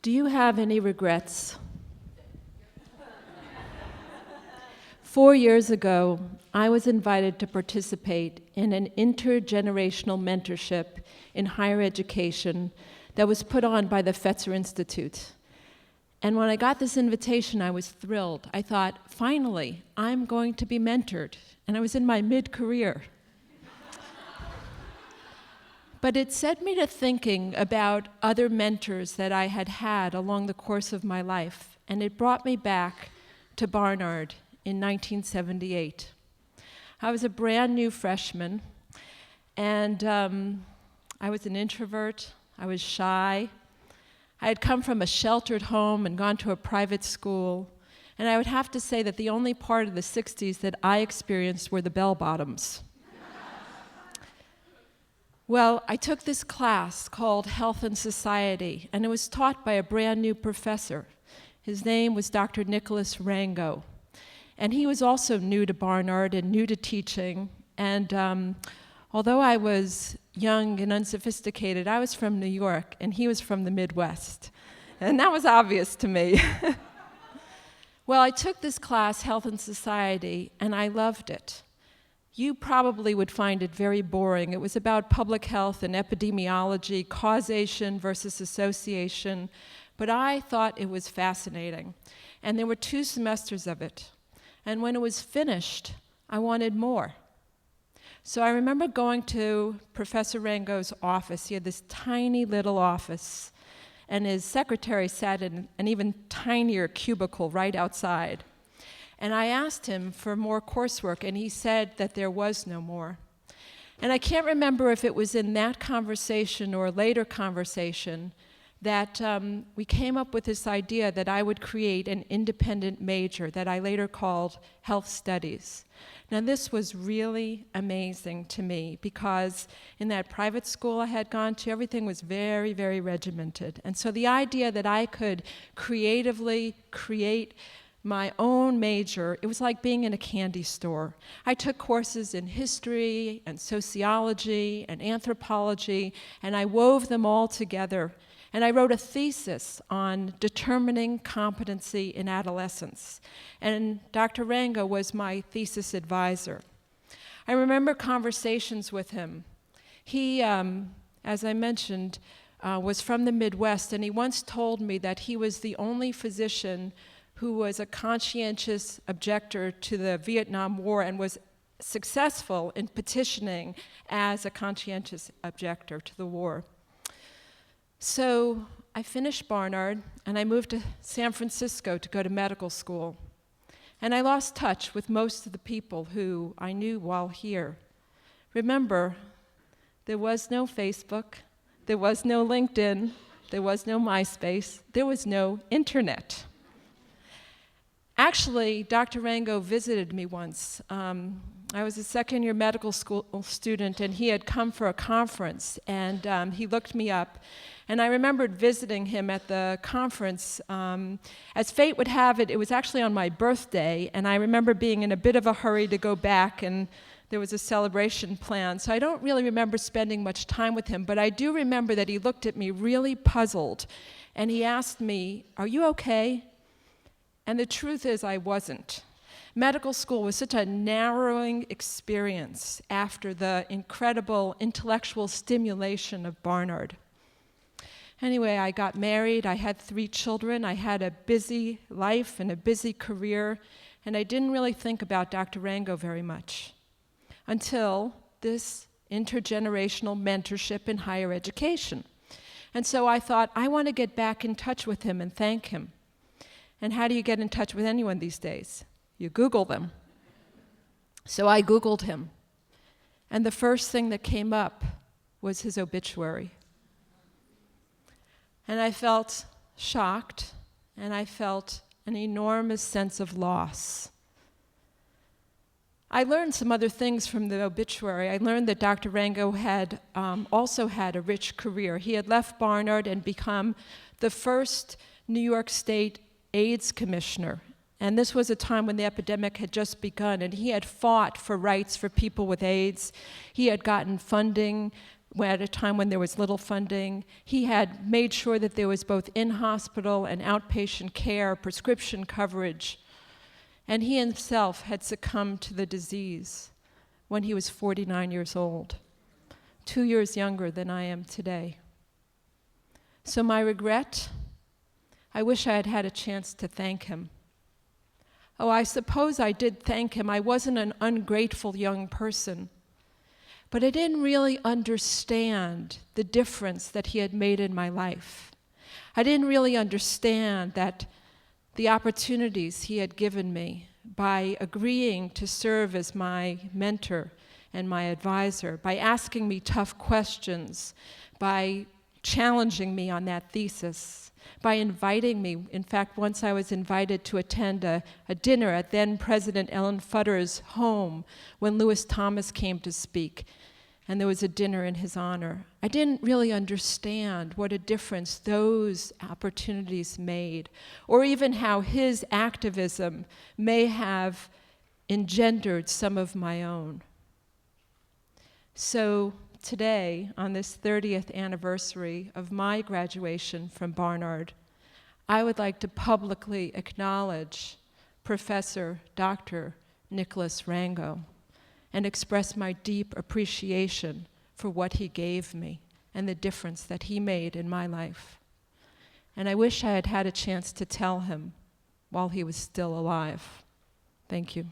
Do you have any regrets? 4 years ago, I was invited to participate in an intergenerational mentorship in higher education that was put on by the Fetzer Institute. And when I got this invitation, I was thrilled. I thought, finally, I'm going to be mentored. And I was in my mid-career. But it set me to thinking about other mentors that I had had along the course of my life, and it brought me back to Barnard in 1978. I was a brand new freshman, and I was an introvert. I was shy. I had come from a sheltered home and gone to a private school, and I would have to say that the only part of the 60s that I experienced were the bell-bottoms. Well, I took this class called Health and Society, and it was taught by a brand new professor. His name was Dr. Nicholas Rango, and he was also new to Barnard and new to teaching, and although I was young and unsophisticated, I was from New York, and he was from the Midwest, and that was obvious to me. Well, I took this class, Health and Society, and I loved it. You probably would find it very boring. It was about public health and epidemiology, causation versus association, but I thought it was fascinating. And there were 2 semesters of it. And when it was finished, I wanted more. So I remember going to Professor Rango's office. He had this tiny little office, and his secretary sat in an even tinier cubicle right outside. And I asked him for more coursework, and he said that there was no more. And I can't remember if it was in that conversation or a later conversation that we came up with this idea that I would create an independent major that I later called Health Studies. Now, this was really amazing to me because in that private school I had gone to, everything was very, very regimented. And so the idea that I could creatively create my own major, it was like being in a candy store. I took courses in history and sociology and anthropology, and I wove them all together. And I wrote a thesis on determining competency in adolescence. And Dr. Rango was my thesis advisor. I remember conversations with him. He, as I mentioned, was from the Midwest, and he once told me that he was the only physician who was a conscientious objector to the Vietnam War and was successful in petitioning as a conscientious objector to the war. So I finished Barnard, and I moved to San Francisco to go to medical school. And I lost touch with most of the people who I knew while here. Remember, there was no Facebook, there was no LinkedIn, there was no MySpace, there was no internet. Actually, Dr. Rango visited me once. I was a second-year medical school student, and he had come for a conference, and he looked me up. And I remembered visiting him at the conference. As fate would have it, it was actually on my birthday, and I remember being in a bit of a hurry to go back, and there was a celebration planned. So I don't really remember spending much time with him, but I do remember that he looked at me really puzzled, and he asked me, "Are you okay?" And the truth is, I wasn't. Medical school was such a narrowing experience after the incredible intellectual stimulation of Barnard. Anyway, I got married, I had 3 children, I had a busy life and a busy career, and I didn't really think about Dr. Rango very much until this intergenerational mentorship in higher education. And so I thought, I want to get back in touch with him and thank him. And how do you get in touch with anyone these days? You Google them. So I Googled him. And the first thing that came up was his obituary. And I felt shocked, and I felt an enormous sense of loss. I learned some other things from the obituary. I learned that Dr. Rango had also had a rich career. He had left Barnard and become the first New York State AIDS commissioner. And this was a time when the epidemic had just begun, and he had fought for rights for people with AIDS. He had gotten funding at a time when there was little funding. He had made sure that there was both in-hospital and outpatient care, prescription coverage. And he himself had succumbed to the disease when he was 49 years old, 2 years younger than I am today. So my regret, I wish I had had a chance to thank him. Oh, I suppose I did thank him. I wasn't an ungrateful young person, but I didn't really understand the difference that he had made in my life. I didn't really understand that the opportunities he had given me by agreeing to serve as my mentor and my advisor, by asking me tough questions, by challenging me on that thesis, by inviting me. In fact, once I was invited to attend a dinner at then President Ellen Futter's home when Lewis Thomas came to speak, and there was a dinner in his honor. I didn't really understand what a difference those opportunities made, or even how his activism may have engendered some of my own. So today, on this 30th anniversary of my graduation from Barnard, I would like to publicly acknowledge Professor Dr. Nicholas Rango and express my deep appreciation for what he gave me and the difference that he made in my life. And I wish I had had a chance to tell him while he was still alive. Thank you.